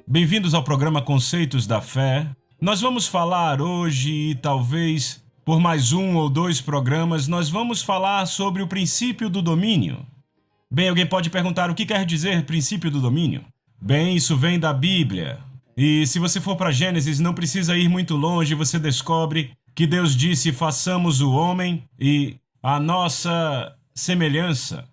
Bem-vindos ao programa Conceitos da Fé. Nós vamos falar hoje e talvez por mais um ou dois programas, nós vamos falar sobre o princípio do domínio. Bem, alguém pode perguntar o que quer dizer princípio do domínio? Bem, isso vem da Bíblia. E se você for para Gênesis, não precisa ir muito longe, você descobre que Deus disse: façamos o homem e a nossa semelhança.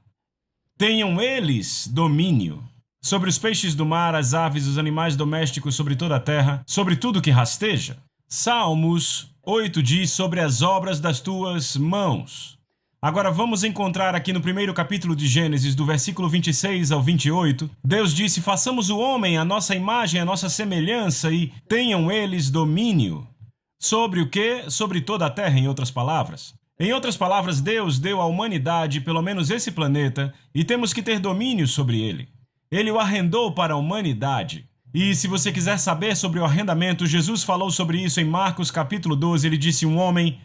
Tenham eles domínio sobre os peixes do mar, as aves, os animais domésticos, sobre toda a terra, sobre tudo que rasteja. Salmos 8 diz: sobre as obras das tuas mãos. Agora vamos encontrar aqui no primeiro capítulo de Gênesis, do versículo 26 ao 28, Deus disse: façamos o homem à nossa imagem, à nossa semelhança, e tenham eles domínio. Sobre o quê? Sobre toda a terra, em outras palavras. Em outras palavras, Deus deu à humanidade pelo menos esse planeta, e temos que ter domínio sobre ele. Ele o arrendou para a humanidade. E se você quiser saber sobre o arrendamento, Jesus falou sobre isso em Marcos capítulo 12. Ele disse: um homem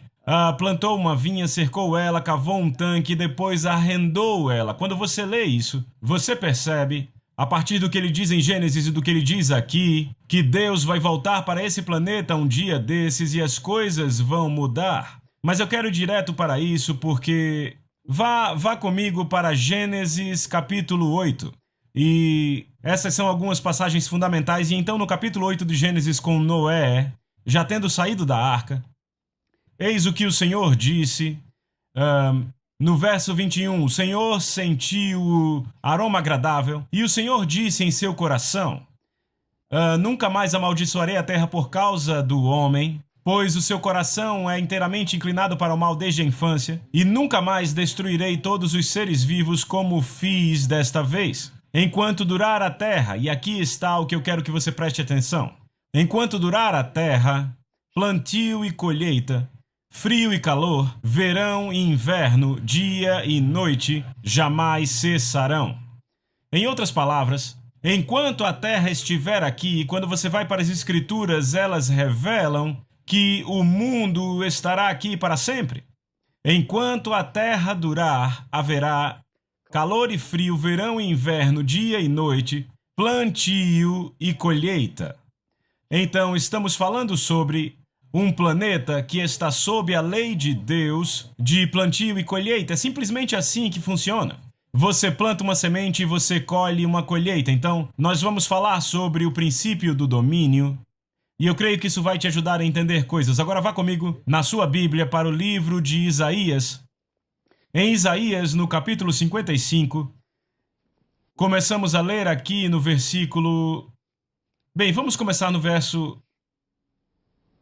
plantou uma vinha, cercou ela, cavou um tanque e depois arrendou ela. Quando você lê isso, você percebe, a partir do que ele diz em Gênesis e do que ele diz aqui, que Deus vai voltar para esse planeta um dia desses e as coisas vão mudar. Mas eu quero ir direto para isso porque vá comigo para Gênesis capítulo 8. E essas são algumas passagens fundamentais. E então no capítulo 8 de Gênesis, com Noé, já tendo saído da arca, eis o que o Senhor disse, no verso 21, o Senhor sentiu o aroma agradável, e o Senhor disse em seu coração: nunca mais amaldiçoarei a terra por causa do homem, pois o seu coração é inteiramente inclinado para o mal desde a infância, e nunca mais destruirei todos os seres vivos como fiz desta vez. Enquanto durar a terra, e aqui está o que eu quero que você preste atenção, enquanto durar a terra, plantio e colheita, frio e calor, verão e inverno, dia e noite, jamais cessarão. Em outras palavras, enquanto a terra estiver aqui, quando você vai para as Escrituras, elas revelam que o mundo estará aqui para sempre. Enquanto a terra durar, haverá calor e frio, verão e inverno, dia e noite, plantio e colheita. Então, estamos falando sobre um planeta que está sob a lei de Deus de plantio e colheita. É simplesmente assim que funciona. Você planta uma semente e você colhe uma colheita. Então, nós vamos falar sobre o princípio do domínio. E eu creio que isso vai te ajudar a entender coisas. Agora vá comigo na sua Bíblia para o livro de Isaías. Em Isaías, no capítulo 55, começamos a ler aqui no versículo... Bem, vamos começar no verso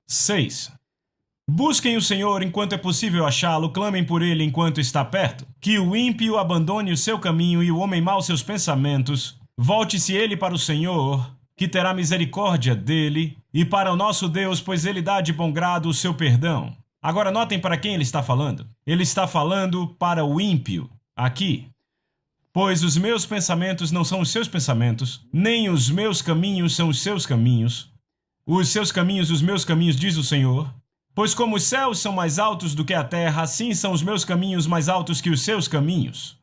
6. Busquem o Senhor enquanto é possível achá-lo, clamem por ele enquanto está perto. Que o ímpio abandone o seu caminho e o homem mau seus pensamentos. Volte-se ele para o Senhor, que terá misericórdia dele, e para o nosso Deus, pois ele dá de bom grado o seu perdão. Agora notem para quem ele está falando. Ele está falando para o ímpio, aqui. Pois os meus pensamentos não são os seus pensamentos, nem os meus caminhos são os seus caminhos. Os seus caminhos, os meus caminhos, diz o Senhor. Pois como os céus são mais altos do que a terra, assim são os meus caminhos mais altos que os seus caminhos.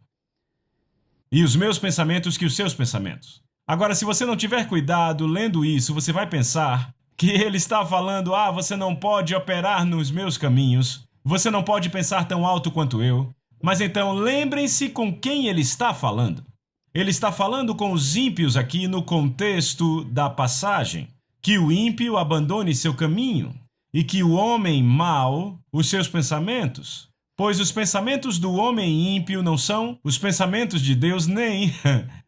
E os meus pensamentos que os seus pensamentos. Agora, se você não tiver cuidado lendo isso, você vai pensar que ele está falando: você não pode operar nos meus caminhos, você não pode pensar tão alto quanto eu. Mas então, lembrem-se com quem ele está falando. Ele está falando com os ímpios aqui no contexto da passagem. Que o ímpio abandone seu caminho e que o homem mau os seus pensamentos. Pois os pensamentos do homem ímpio não são os pensamentos de Deus, nem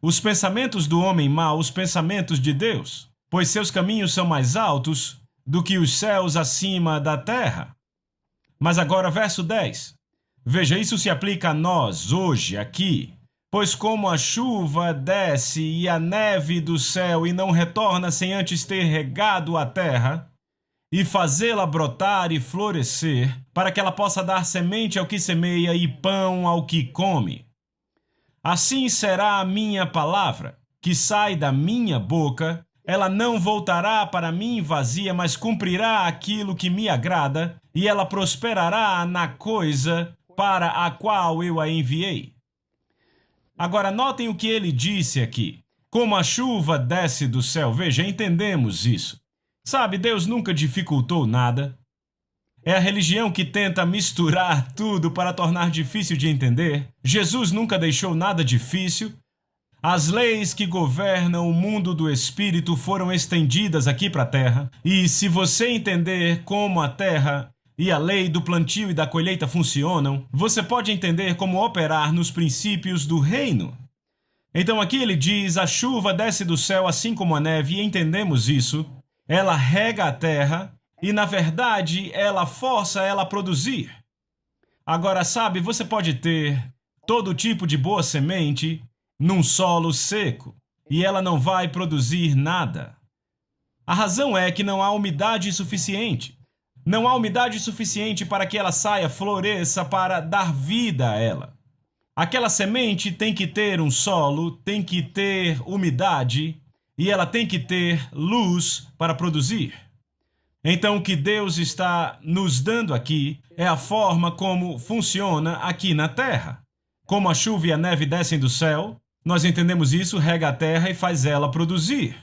os pensamentos do homem mau os pensamentos de Deus. Pois seus caminhos são mais altos do que os céus acima da terra. Mas agora, verso 10. Veja, isso se aplica a nós, hoje, aqui. Pois como a chuva desce e a neve do céu e não retorna sem antes ter regado a terra, e fazê-la brotar e florescer, para que ela possa dar semente ao que semeia e pão ao que come. Assim será a minha palavra, que sai da minha boca. Ela não voltará para mim vazia, mas cumprirá aquilo que me agrada, e ela prosperará na coisa para a qual eu a enviei. Agora notem o que ele disse aqui. como a chuva desce do céu. Veja, entendemos isso. Sabe, Deus nunca dificultou nada. É a religião que tenta misturar tudo para tornar difícil de entender. Jesus nunca deixou nada difícil. As leis que governam o mundo do espírito foram estendidas aqui para a terra. E se você entender como a terra e a lei do plantio e da colheita funcionam, você pode entender como operar nos princípios do reino. Então aqui ele diz, a chuva desce do céu assim como a neve, e entendemos isso. Ela rega a terra e, na verdade, ela força ela a produzir. Agora, sabe, você pode ter todo tipo de boa semente num solo seco e ela não vai produzir nada. A razão é que não há umidade suficiente. Não há umidade suficiente para que ela saia, floresça, para dar vida a ela. Aquela semente tem que ter um solo, tem que ter umidade e ela tem que ter luz para produzir. Então, o que Deus está nos dando aqui é a forma como funciona aqui na terra. Como a chuva e a neve descem do céu, nós entendemos isso, rega a terra e faz ela produzir.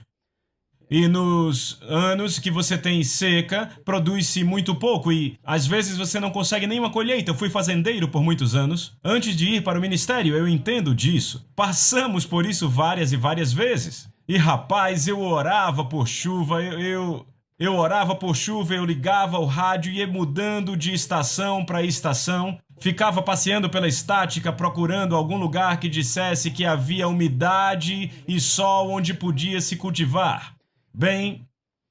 E nos anos que você tem seca, produz-se muito pouco e às vezes você não consegue nenhuma colheita. Eu fui fazendeiro por muitos anos. Antes de ir para o ministério, eu entendo disso. Passamos por isso várias e várias vezes. E rapaz, eu orava por chuva, eu orava por chuva, eu ligava o rádio e ia mudando de estação para estação. Ficava passeando pela estática, procurando algum lugar que dissesse que havia umidade e sol onde podia se cultivar. Bem,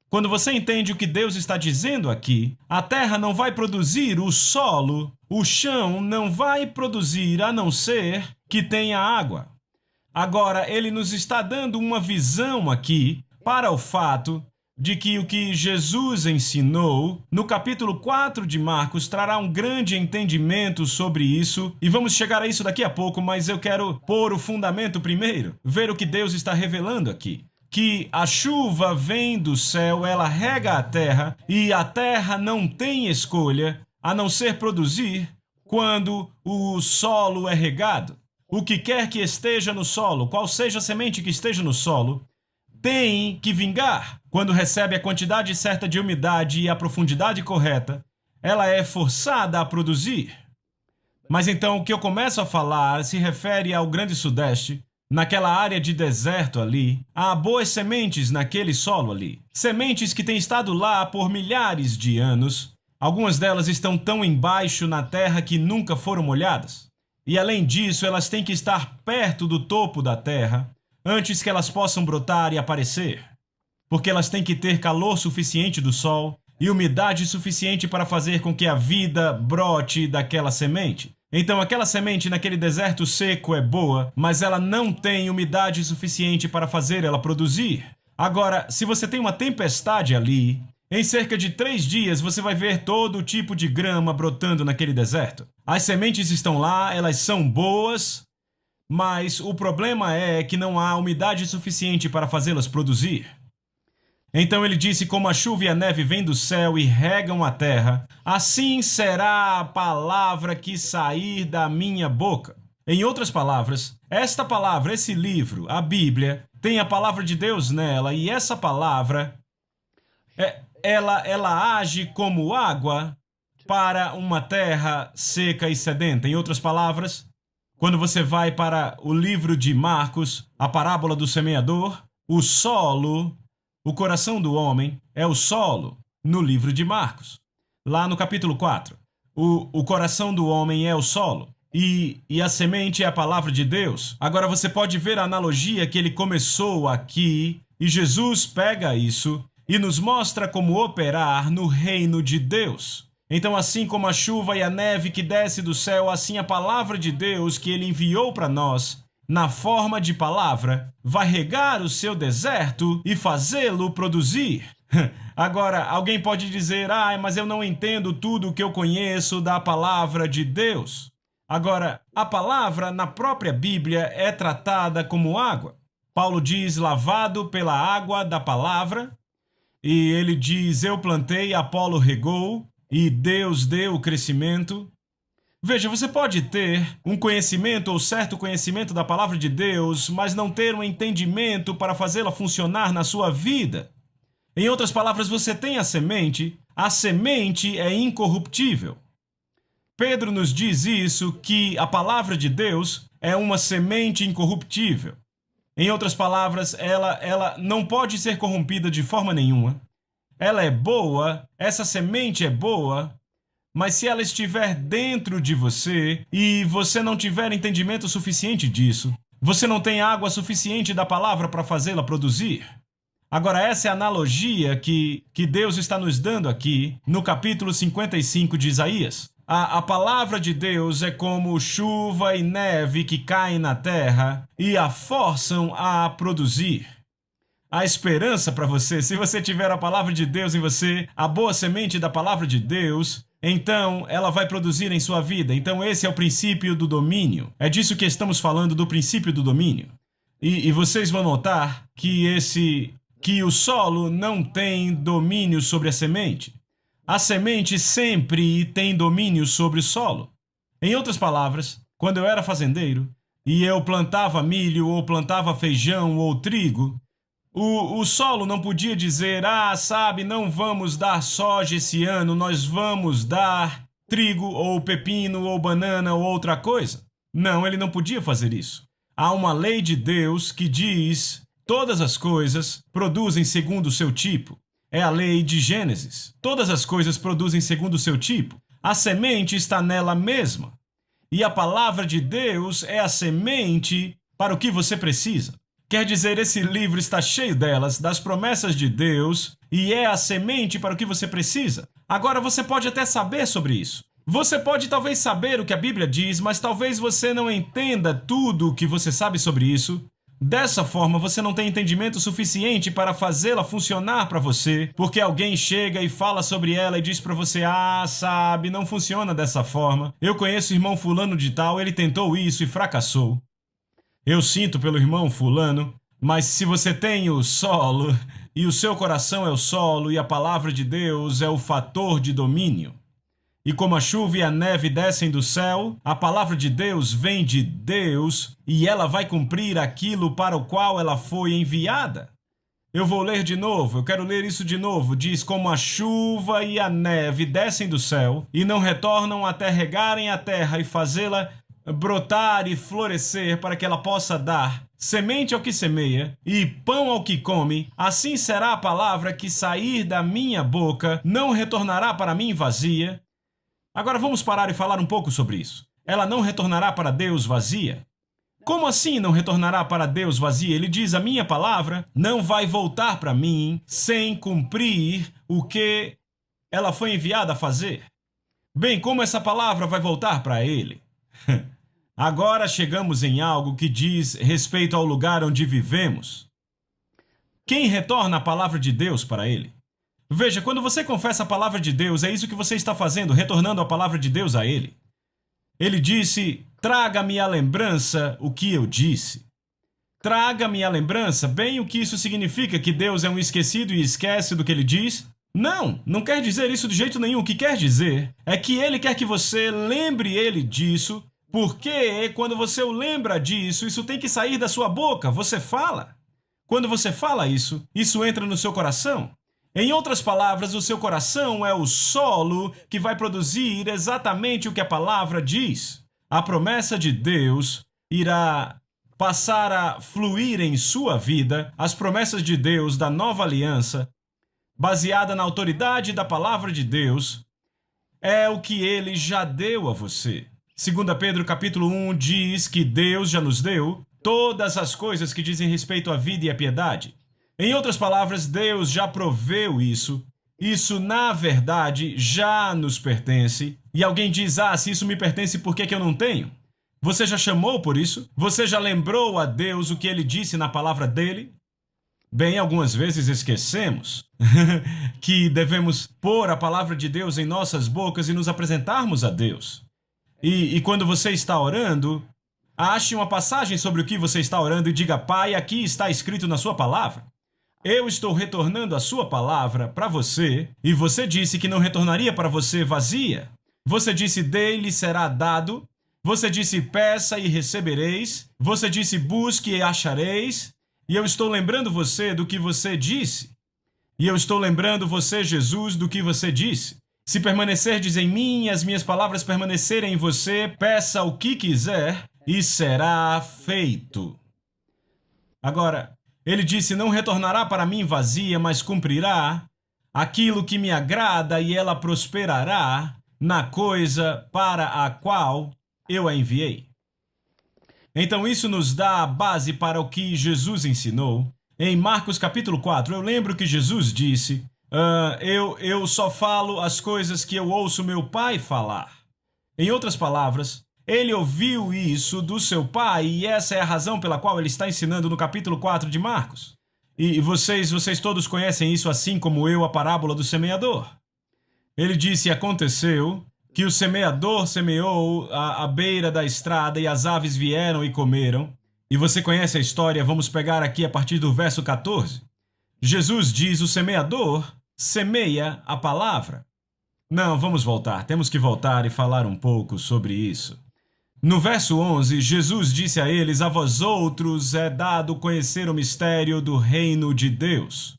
quando você entende o que Deus está dizendo aqui, a terra não vai produzir, o solo, o chão não vai produzir a não ser que tenha água. Agora, ele nos está dando uma visão aqui para o fato de que o que Jesus ensinou no capítulo 4 de Marcos trará um grande entendimento sobre isso, e vamos chegar a isso daqui a pouco, mas eu quero pôr o fundamento primeiro, ver o que Deus está revelando aqui. Que a chuva vem do céu, ela rega a terra, e a terra não tem escolha a não ser produzir quando o solo é regado. O que quer que esteja no solo, qual seja a semente que esteja no solo, tem que vingar. Quando recebe a quantidade certa de umidade e a profundidade correta, ela é forçada a produzir. Mas então o que eu começo a falar se refere ao Grande Sudeste. Naquela área de deserto ali, há boas sementes naquele solo ali. Sementes que têm estado lá por milhares de anos. Algumas delas estão tão embaixo na terra que nunca foram molhadas. E além disso, elas têm que estar perto do topo da terra antes que elas possam brotar e aparecer. Porque elas têm que ter calor suficiente do sol e umidade suficiente para fazer com que a vida brote daquela semente. Então, aquela semente naquele deserto seco é boa, mas ela não tem umidade suficiente para fazer ela produzir. Agora, se você tem uma tempestade ali, em cerca de 3 dias você vai ver todo tipo de grama brotando naquele deserto. As sementes estão lá, elas são boas, mas o problema é que não há umidade suficiente para fazê-las produzir. Então ele disse, como a chuva e a neve vêm do céu e regam a terra, assim será a palavra que sair da minha boca. Em outras palavras, esta palavra, esse livro, a Bíblia, tem a palavra de Deus nela, e essa palavra, ela age como água para uma terra seca e sedenta. Em outras palavras, quando você vai para o livro de Marcos, a parábola do semeador, o solo, o coração do homem é o solo no livro de Marcos. Lá no capítulo 4, o coração do homem é o solo e a semente é a palavra de Deus. Agora você pode ver a analogia que ele começou aqui e Jesus pega isso e nos mostra como operar no reino de Deus. Então, assim como a chuva e a neve que desce do céu, assim a palavra de Deus que ele enviou para nós na forma de palavra, vai regar o seu deserto e fazê-lo produzir. Agora, alguém pode dizer, mas eu não entendo tudo o que eu conheço da palavra de Deus. Agora, a palavra na própria Bíblia é tratada como água. Paulo diz, lavado pela água da palavra, e ele diz, eu plantei, Apolo regou, e Deus deu o crescimento. Veja, você pode ter um conhecimento ou certo conhecimento da palavra de Deus, mas não ter um entendimento para fazê-la funcionar na sua vida. Em outras palavras, você tem a semente é incorruptível. Pedro nos diz isso, que a palavra de Deus é uma semente incorruptível. Em outras palavras, ela não pode ser corrompida de forma nenhuma. Ela é boa, essa semente é boa, mas se ela estiver dentro de você e você não tiver entendimento suficiente disso, você não tem água suficiente da palavra para fazê-la produzir. Agora, essa é a analogia que Deus está nos dando aqui no capítulo 55 de Isaías. A palavra de Deus é como chuva e neve que caem na terra e a forçam a produzir. A esperança para você, se você tiver a palavra de Deus em você, a boa semente da palavra de Deus, então ela vai produzir em sua vida. Então esse é o princípio do domínio. É disso que estamos falando, do princípio do domínio. E vocês vão notar que o solo não tem domínio sobre a semente. A semente sempre tem domínio sobre o solo. Em outras palavras, quando eu era fazendeiro e eu plantava milho ou plantava feijão ou trigo, o solo não podia dizer, não vamos dar soja esse ano, nós vamos dar trigo ou pepino ou banana ou outra coisa. Não, ele não podia fazer isso. Há uma lei de Deus que diz: todas as coisas produzem segundo o seu tipo. É a lei de Gênesis. Todas as coisas produzem segundo o seu tipo. A semente está nela mesma. E a palavra de Deus é a semente para o que você precisa. Quer dizer, esse livro está cheio delas, das promessas de Deus, e é a semente para o que você precisa. Agora, você pode até saber sobre isso. Você pode talvez saber o que a Bíblia diz, mas talvez você não entenda tudo o que você sabe sobre isso. Dessa forma, você não tem entendimento suficiente para fazê-la funcionar para você, porque alguém chega e fala sobre ela e diz para você: não funciona dessa forma. Eu conheço o irmão fulano de tal, ele tentou isso e fracassou. Eu sinto pelo irmão fulano, mas se você tem o solo, e o seu coração é o solo, e a palavra de Deus é o fator de domínio, e como a chuva e a neve descem do céu, a palavra de Deus vem de Deus, e ela vai cumprir aquilo para o qual ela foi enviada. Eu vou ler de novo, eu quero ler isso de novo. Diz: como a chuva e a neve descem do céu, e não retornam até regarem a terra e fazê-la brotar e florescer para que ela possa dar semente ao que semeia e pão ao que come, assim será a palavra que sair da minha boca, não retornará para mim vazia. Agora vamos parar e falar um pouco sobre isso. Ela não retornará para Deus vazia? Como assim não retornará para Deus vazia? Ele diz: a minha palavra não vai voltar para mim sem cumprir o que ela foi enviada a fazer. Bem, como essa palavra vai voltar para ele? Agora chegamos em algo que diz respeito ao lugar onde vivemos. Quem retorna a palavra de Deus para ele? Veja, quando você confessa a palavra de Deus, é isso que você está fazendo, retornando a palavra de Deus a ele. Ele disse: traga-me à lembrança o que eu disse. Traga-me à lembrança. Bem, o que isso significa? Que Deus é um esquecido e esquece do que ele diz? Não quer dizer isso de jeito nenhum. O que quer dizer é que ele quer que você lembre ele disso, porque quando você o lembra disso, isso tem que sair da sua boca. Você fala. Quando você fala isso entra no seu coração. Em outras palavras, o seu coração é o solo que vai produzir exatamente o que a palavra diz. A promessa de Deus irá passar a fluir em sua vida. As promessas de Deus da nova aliança, baseada na autoridade da palavra de Deus, é o que ele já deu a você. 2 Pedro capítulo 1 diz que Deus já nos deu todas as coisas que dizem respeito à vida e à piedade. Em outras palavras, Deus já proveu isso. Isso, na verdade, já nos pertence. E alguém diz: se isso me pertence, por que eu não tenho? Você já chamou por isso? Você já lembrou a Deus o que ele disse na palavra dele? Bem, algumas vezes esquecemos que devemos pôr a palavra de Deus em nossas bocas e nos apresentarmos a Deus. E quando você está orando, ache uma passagem sobre o que você está orando e diga: Pai, aqui está escrito na sua palavra. Eu estou retornando a sua palavra para você, e você disse que não retornaria para você vazia. Você disse: dele será dado. Você disse: peça e recebereis. Você disse: busque e achareis. E eu estou lembrando você do que você disse. E eu estou lembrando você, Jesus, do que você disse. Se permanecerdes em mim e as minhas palavras permanecerem em você, peça o que quiser e será feito. Agora, ele disse: não retornará para mim vazia, mas cumprirá aquilo que me agrada e ela prosperará na coisa para a qual eu a enviei. Então isso nos dá a base para o que Jesus ensinou. Em Marcos capítulo 4, eu lembro que Jesus disse: eu só falo as coisas que eu ouço meu pai falar. Em outras palavras, ele ouviu isso do seu pai e essa é a razão pela qual ele está ensinando no capítulo 4 de Marcos. E vocês todos conhecem isso, assim como eu, a parábola do semeador. Ele disse: aconteceu que o semeador semeou à beira da estrada e as aves vieram e comeram. E você conhece a história, vamos pegar aqui a partir do verso 14. Jesus diz: o semeador semeia a palavra. Não, vamos voltar, temos que voltar e falar um pouco sobre isso. No verso 11, Jesus disse a eles: a vós outros é dado conhecer o mistério do reino de Deus.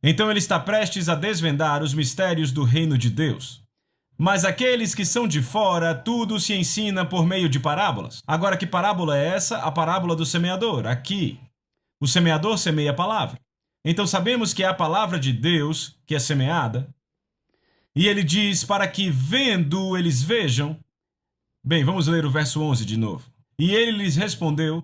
Então ele está prestes a desvendar os mistérios do reino de Deus. Mas aqueles que são de fora, tudo se ensina por meio de parábolas. Agora, que parábola é essa? A parábola do semeador. Aqui, o semeador semeia a palavra. Então sabemos que é a palavra de Deus que é semeada. E ele diz: para que vendo eles vejam. Bem, vamos ler o verso 11 de novo. E ele lhes respondeu: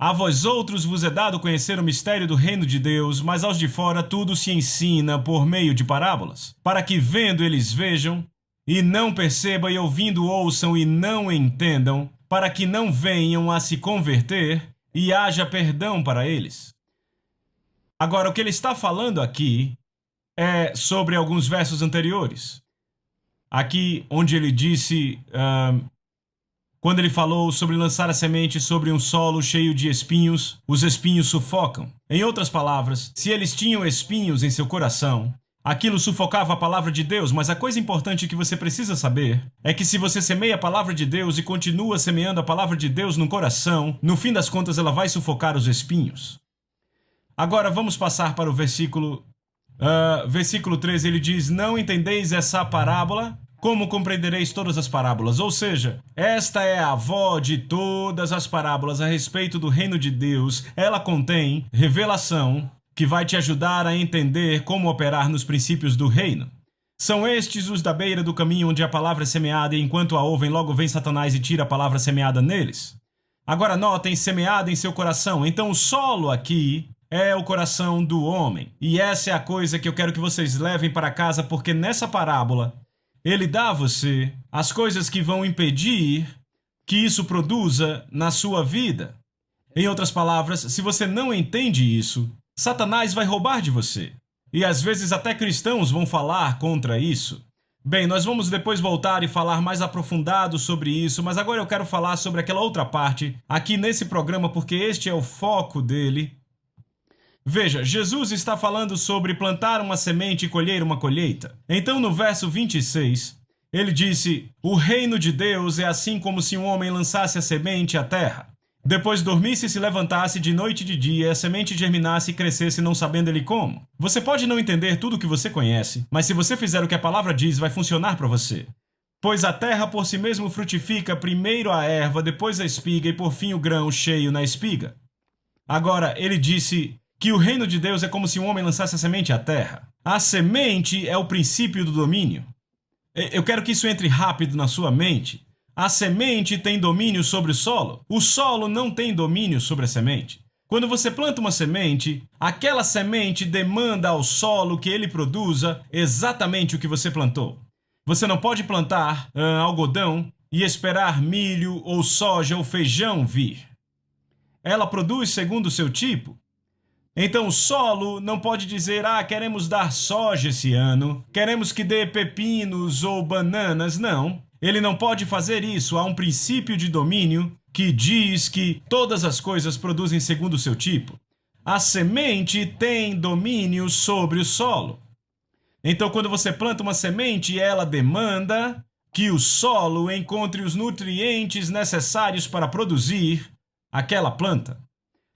a vós outros vos é dado conhecer o mistério do reino de Deus, mas aos de fora tudo se ensina por meio de parábolas, para que vendo eles vejam, e não percebam, e ouvindo ouçam e não entendam, para que não venham a se converter e haja perdão para eles. Agora, o que ele está falando aqui é sobre alguns versos anteriores. Aqui onde ele disse, quando ele falou sobre lançar a semente sobre um solo cheio de espinhos, os espinhos sufocam. Em outras palavras, se eles tinham espinhos em seu coração, aquilo sufocava a palavra de Deus, mas a coisa importante que você precisa saber é que se você semeia a palavra de Deus e continua semeando a palavra de Deus no coração, no fim das contas ela vai sufocar os espinhos. Agora vamos passar para o versículo 13, ele diz: não entendeis essa parábola? Como compreendereis todas as parábolas? Ou seja, esta é a avó de todas as parábolas a respeito do reino de Deus. Ela contém revelação que vai te ajudar a entender como operar nos princípios do reino. São estes os da beira do caminho onde a palavra é semeada e enquanto a ouvem, logo vem Satanás e tira a palavra semeada neles. Agora notem, semeada em seu coração. Então o solo aqui é o coração do homem. E essa é a coisa que eu quero que vocês levem para casa, porque nessa parábola ele dá a você as coisas que vão impedir que isso produza na sua vida. Em outras palavras, se você não entende isso, Satanás vai roubar de você. E às vezes até cristãos vão falar contra isso. Bem, nós vamos depois voltar e falar mais aprofundado sobre isso, mas agora eu quero falar sobre aquela outra parte aqui nesse programa, porque este é o foco dele. Veja, Jesus está falando sobre plantar uma semente e colher uma colheita. Então, no verso 26, ele disse: o reino de Deus é assim como se um homem lançasse a semente à terra. Depois dormisse e se levantasse de noite e de dia, a semente germinasse e crescesse, não sabendo ele como. Você pode não entender tudo o que você conhece, mas se você fizer o que a palavra diz, vai funcionar para você. Pois a terra por si mesmo frutifica primeiro a erva, depois a espiga e por fim o grão cheio na espiga. Agora, ele disse que o reino de Deus é como se um homem lançasse a semente à terra. A semente é o princípio do domínio. Eu quero que isso entre rápido na sua mente. A semente tem domínio sobre o solo. O solo não tem domínio sobre a semente. Quando você planta uma semente, aquela semente demanda ao solo que ele produza exatamente o que você plantou. Você não pode plantar algodão e esperar milho ou soja ou feijão vir. Ela produz segundo o seu tipo. Então o solo não pode dizer: queremos dar soja esse ano, queremos que dê pepinos ou bananas. Não, ele não pode fazer isso. Há um princípio de domínio que diz que todas as coisas produzem segundo o seu tipo. A semente tem domínio sobre o solo. Então, quando você planta uma semente, ela demanda que o solo encontre os nutrientes necessários para produzir aquela planta.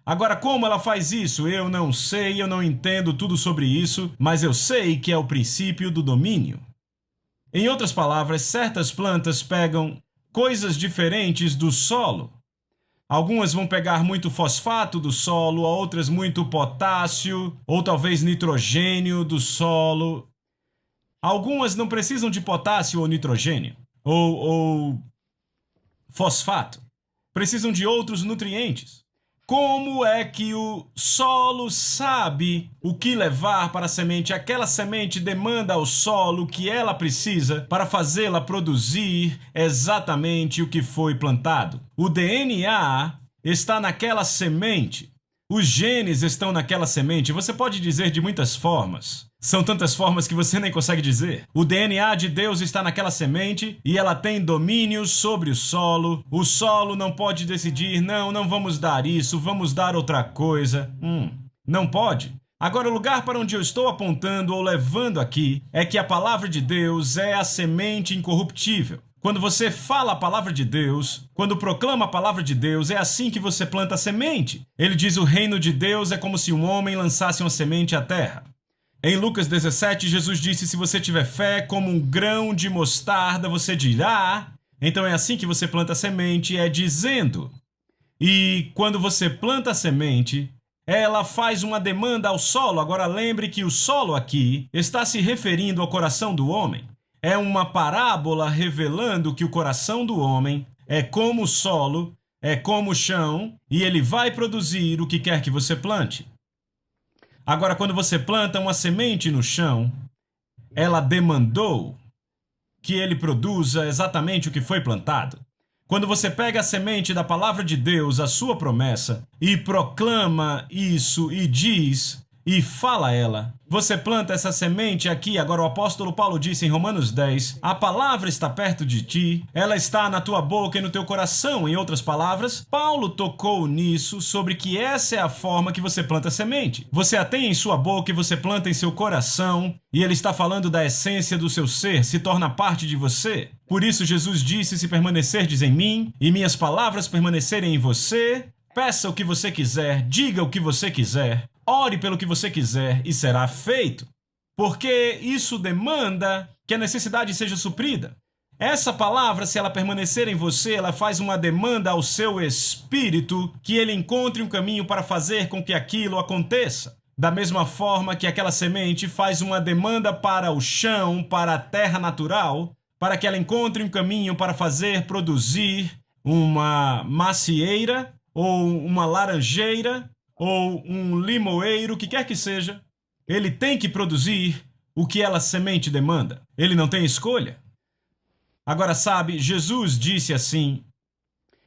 Agora, como ela faz isso? Eu não sei, eu não entendo tudo sobre isso, mas eu sei que é o princípio do domínio. Em outras palavras, certas plantas pegam coisas diferentes do solo. Algumas vão pegar muito fosfato do solo, outras muito potássio, ou talvez nitrogênio do solo. Algumas não precisam de potássio ou nitrogênio, ou fosfato. Precisam de outros nutrientes. Como é que o solo sabe o que levar para a semente? Aquela semente demanda ao solo o que ela precisa para fazê-la produzir exatamente o que foi plantado. O DNA está naquela semente. Os genes estão naquela semente. Você pode dizer de muitas formas. São tantas formas que você nem consegue dizer. O DNA de Deus está naquela semente e ela tem domínio sobre o solo. O solo não pode decidir, não vamos dar isso, vamos dar outra coisa. Não pode. Agora, o lugar para onde eu estou apontando ou levando aqui é que a palavra de Deus é a semente incorruptível. Quando você fala a palavra de Deus, quando proclama a palavra de Deus, é assim que você planta a semente. Ele diz: o reino de Deus é como se um homem lançasse uma semente à terra. Em Lucas 17, Jesus disse: se você tiver fé como um grão de mostarda, você dirá. Então é assim que você planta a semente, é dizendo. E quando você planta a semente, ela faz uma demanda ao solo. Agora lembre que o solo aqui está se referindo ao coração do homem. É uma parábola revelando que o coração do homem é como o solo, é como o chão, e ele vai produzir o que quer que você plante. Agora, quando você planta uma semente no chão, ela demandou que ele produza exatamente o que foi plantado. Quando você pega a semente da palavra de Deus, a sua promessa, e proclama isso e diz e fala ela, você planta essa semente aqui. Agora o apóstolo Paulo disse em Romanos 10, a palavra está perto de ti, ela está na tua boca e no teu coração. Em outras palavras, Paulo tocou nisso, sobre que essa é a forma que você planta a semente. Você a tem em sua boca e você planta em seu coração, e ele está falando da essência do seu ser, se torna parte de você. Por isso Jesus disse: se permanecerdes em mim e minhas palavras permanecerem em você, peça o que você quiser, diga o que você quiser, ore pelo que você quiser e será feito. Porque isso demanda que a necessidade seja suprida. Essa palavra, se ela permanecer em você, ela faz uma demanda ao seu espírito que ele encontre um caminho para fazer com que aquilo aconteça. Da mesma forma que aquela semente faz uma demanda para o chão, para a terra natural, para que ela encontre um caminho para fazer produzir uma macieira, ou uma laranjeira, ou um limoeiro, o que quer que seja, ele tem que produzir o que ela semente demanda. Ele não tem escolha. Agora, sabe, Jesus disse assim,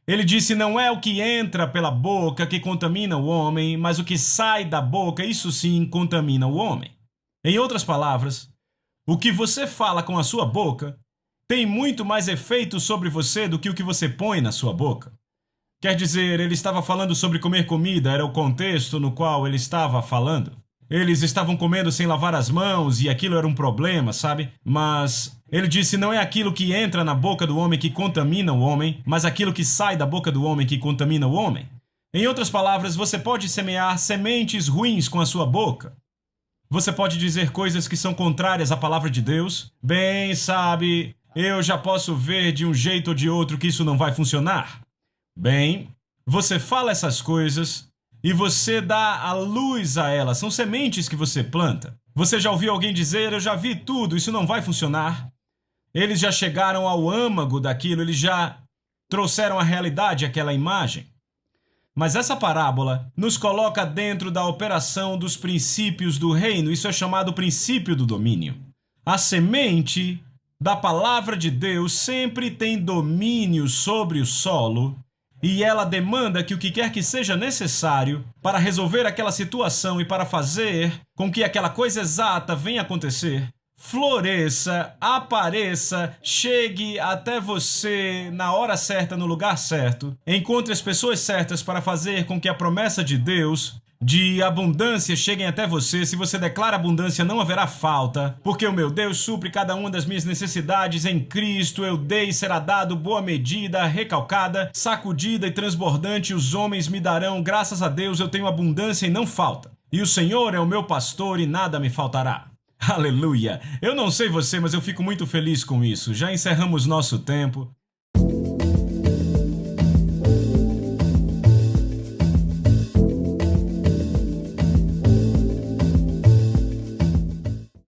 ele disse: não é o que entra pela boca que contamina o homem, mas o que sai da boca, isso sim, contamina o homem. Em outras palavras, o que você fala com a sua boca tem muito mais efeito sobre você do que o que você põe na sua boca. Quer dizer, ele estava falando sobre comer comida, era o contexto no qual ele estava falando. Eles estavam comendo sem lavar as mãos e aquilo era um problema, sabe? Mas ele disse: não é aquilo que entra na boca do homem que contamina o homem, mas aquilo que sai da boca do homem que contamina o homem. Em outras palavras, você pode semear sementes ruins com a sua boca. Você pode dizer coisas que são contrárias à palavra de Deus. Bem, sabe, eu já posso ver de um jeito ou de outro que isso não vai funcionar. Bem, você fala essas coisas e você dá a luz a elas. São sementes que você planta. Você já ouviu alguém dizer: eu já vi tudo, isso não vai funcionar? Eles já chegaram ao âmago daquilo, eles já trouxeram à realidade aquela imagem. Mas essa parábola nos coloca dentro da operação dos princípios do reino. Isso é chamado princípio do domínio. A semente da palavra de Deus sempre tem domínio sobre o solo, e ela demanda que o que quer que seja necessário para resolver aquela situação e para fazer com que aquela coisa exata venha acontecer, floresça, apareça, chegue até você na hora certa, no lugar certo, encontre as pessoas certas para fazer com que a promessa de Deus de abundância cheguem até você. Se você declara abundância, não haverá falta, porque o meu Deus supre cada uma das minhas necessidades em Cristo. Eu dei e será dado, boa medida, recalcada, sacudida e transbordante, os homens me darão. Graças a Deus eu tenho abundância e não falta. E o Senhor é o meu pastor e nada me faltará. Aleluia! Eu não sei você, mas eu fico muito feliz com isso. Já encerramos nosso tempo.